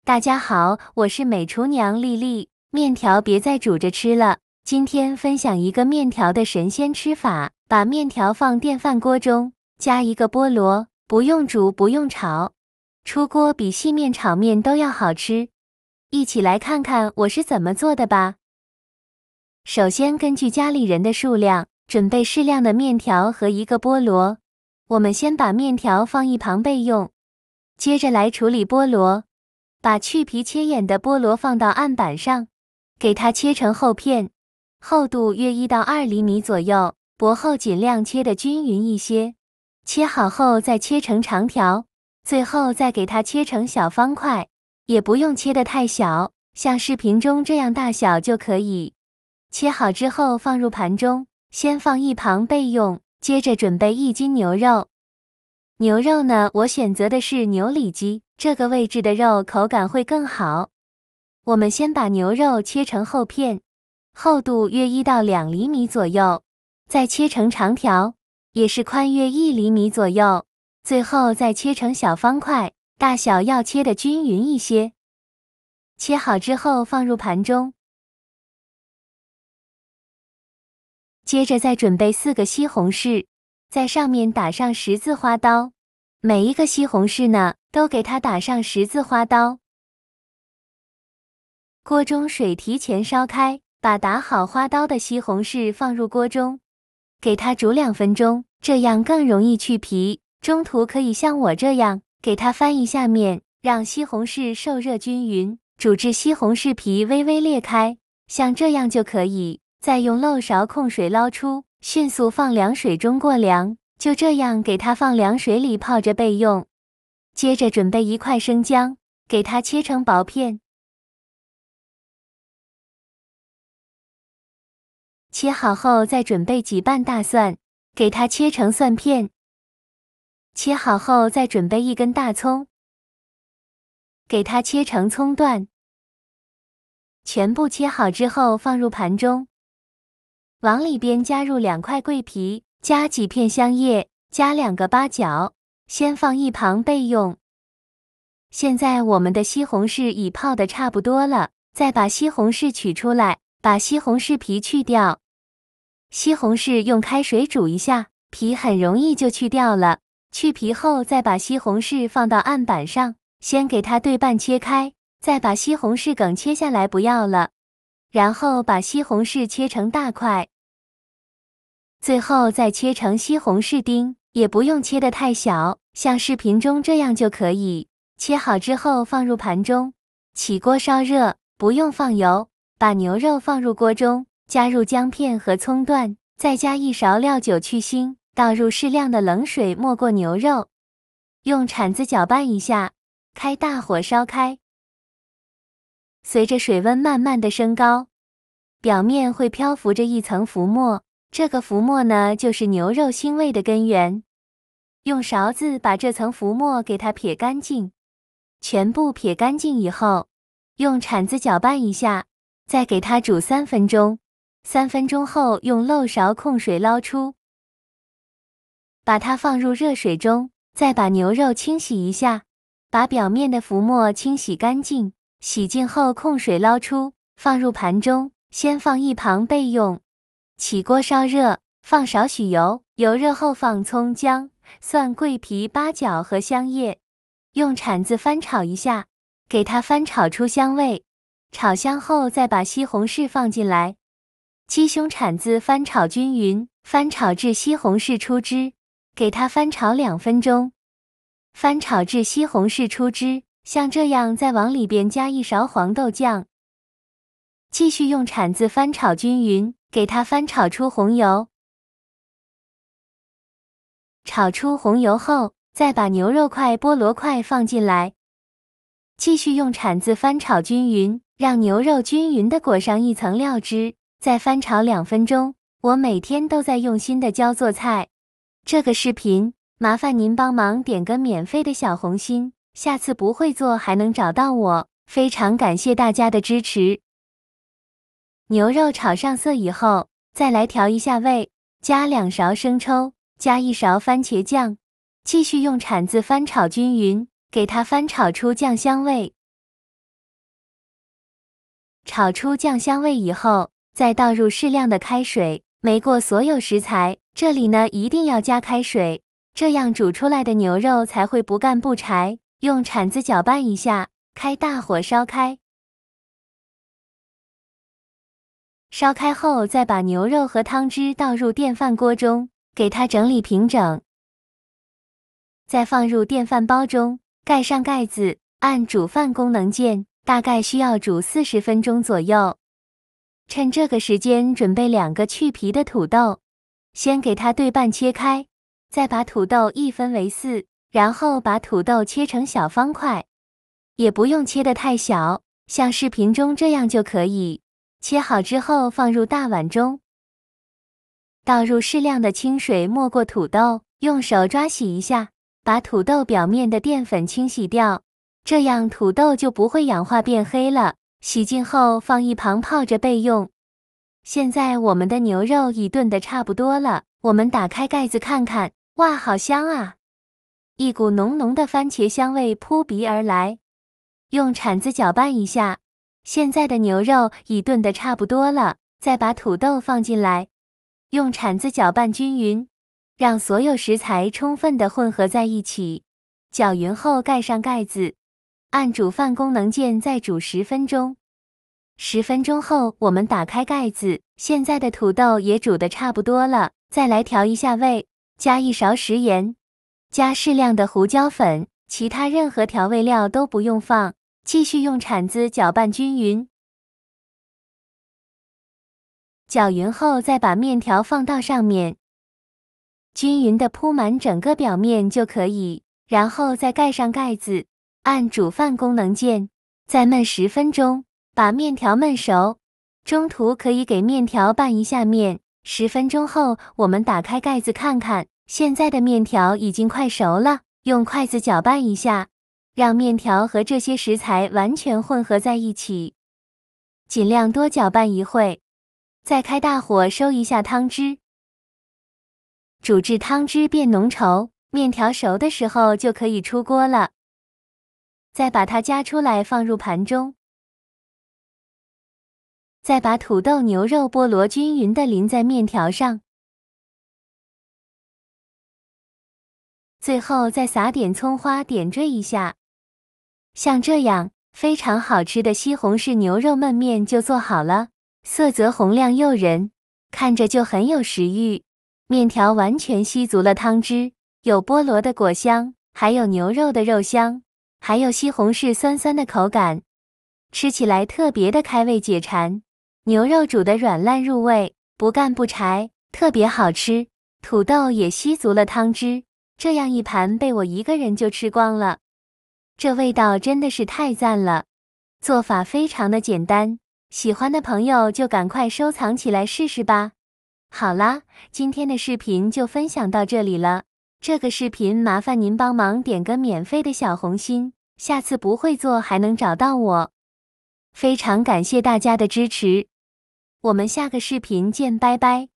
大家好，我是美厨娘丽丽。面条别再煮着吃了，今天分享一个面条的神仙吃法。把面条放电饭锅中，加一个菠萝，不用煮，不用炒，出锅比细面炒面都要好吃。一起来看看我是怎么做的吧。首先根据家里人的数量，准备适量的面条和一个菠萝。我们先把面条放一旁备用，接着来处理菠萝。把去皮切眼的菠萝放到案板上，给它切成厚片，厚度约1到2厘米左右，薄厚尽量切得均匀一些。切好后再切成长条，最后再给它切成小方块，也不用切得太小，像视频中这样大小就可以。切好之后放入盘中，先放一旁备用，接着准备1斤牛肉。牛肉呢，我选择的是牛里脊，这个位置的肉口感会更好。我们先把牛肉切成厚片，厚度约1到2厘米左右，再切成长条，也是宽约1厘米左右，最后再切成小方块，大小要切得均匀一些。切好之后放入盘中，接着再准备4个西红柿，在上面打上十字花刀，每一个西红柿呢，都给它打上十字花刀。锅中水提前烧开，把打好花刀的西红柿放入锅中，给它煮2分钟，这样更容易去皮。中途可以像我这样，给它翻一下面，让西红柿受热均匀，煮至西红柿皮微微裂开，像这样就可以。再用漏勺控水捞出，迅速放凉水中过凉，就这样给它放凉水里泡着备用。接着准备1块生姜，给它切成薄片。切好后再准备几瓣大蒜，给它切成蒜片。切好后再准备1根大葱，给它切成葱段。全部切好之后放入盘中。往里边加入2块桂皮，加几片香叶，加2个八角，先放一旁备用。现在我们的西红柿已泡得差不多了，再把西红柿取出来，把西红柿皮去掉。西红柿用开水煮一下，皮很容易就去掉了。去皮后再把西红柿放到案板上，先给它对半切开，再把西红柿梗切下来不要了，然后把西红柿切成大块。最后再切成西红柿丁，也不用切得太小，像视频中这样就可以。切好之后放入盘中，起锅烧热，不用放油，把牛肉放入锅中，加入姜片和葱段，再加1勺料酒去腥，倒入适量的冷水没过牛肉，用铲子搅拌一下，开大火烧开。随着水温慢慢的升高，表面会漂浮着一层浮沫。这个浮沫呢，就是牛肉腥味的根源。用勺子把这层浮沫给它撇干净，全部撇干净以后，用铲子搅拌一下，再给它煮3分钟。3分钟后用漏勺控水捞出，把它放入热水中，再把牛肉清洗一下，把表面的浮沫清洗干净。洗净后控水捞出，放入盘中，先放一旁备用。起锅烧热，放少许油，油热后放葱、姜、蒜、桂皮、八角和香叶，用铲子翻炒一下，给它翻炒出香味。炒香后再把西红柿放进来，鸡胸铲子翻炒均匀，翻炒至西红柿出汁，给它翻炒2分钟。翻炒至西红柿出汁，像这样再往里边加1勺黄豆酱，继续用铲子翻炒均匀，给它翻炒出红油。炒出红油后，再把牛肉块、菠萝块放进来，继续用铲子翻炒均匀，让牛肉均匀地裹上一层料汁，再翻炒2分钟。我每天都在用心的教做菜，这个视频麻烦您帮忙点个免费的小红心，下次不会做还能找到我，非常感谢大家的支持。牛肉炒上色以后，再来调一下味，加2勺生抽，加1勺番茄酱，继续用铲子翻炒均匀，给它翻炒出酱香味。炒出酱香味以后，再倒入适量的开水，没过所有食材，这里呢一定要加开水，这样煮出来的牛肉才会不干不柴。用铲子搅拌一下，开大火烧开。烧开后，再把牛肉和汤汁倒入电饭锅中，给它整理平整。再放入电饭煲中，盖上盖子，按煮饭功能键，大概需要煮40分钟左右。趁这个时间准备2个去皮的土豆，先给它对半切开，再把土豆一分为4，然后把土豆切成小方块，也不用切得太小，像视频中这样就可以。切好之后放入大碗中，倒入适量的清水没过土豆，用手抓洗一下，把土豆表面的淀粉清洗掉，这样土豆就不会氧化变黑了。洗净后放一旁泡着备用。现在我们的牛肉已炖得差不多了，我们打开盖子看看，哇，好香啊！一股浓浓的番茄香味扑鼻而来。用铲子搅拌一下，现在的牛肉已炖得差不多了，再把土豆放进来，用铲子搅拌均匀，让所有食材充分的混合在一起。搅匀后盖上盖子，按煮饭功能键再煮10分钟。10分钟后，我们打开盖子，现在的土豆也煮得差不多了，再来调一下味，加1勺食盐，加适量的胡椒粉，其他任何调味料都不用放。继续用铲子搅拌均匀，搅匀后再把面条放到上面，均匀的铺满整个表面就可以，然后再盖上盖子，按煮饭功能键，再焖10分钟，把面条焖熟。中途可以给面条拌一下面。10分钟后，我们打开盖子看看，现在的面条已经快熟了，用筷子搅拌一下。让面条和这些食材完全混合在一起，尽量多搅拌一会，再开大火收一下汤汁，煮至汤汁变浓稠，面条熟的时候就可以出锅了。再把它夹出来放入盘中，再把土豆牛肉菠萝均匀地淋在面条上，最后再撒点葱花点缀一下。像这样，非常好吃的西红柿牛肉焖面就做好了，色泽红亮诱人，看着就很有食欲。面条完全吸足了汤汁，有菠萝的果香，还有牛肉的肉香，还有西红柿酸酸的口感，吃起来特别的开胃解馋。牛肉煮得软烂入味，不干不柴，特别好吃。土豆也吸足了汤汁，这样一盘被我一个人就吃光了。这味道真的是太赞了，做法非常的简单，喜欢的朋友就赶快收藏起来试试吧。好啦，今天的视频就分享到这里了。这个视频麻烦您帮忙点个免费的小红心，下次不会做还能找到我。非常感谢大家的支持，我们下个视频见，拜拜。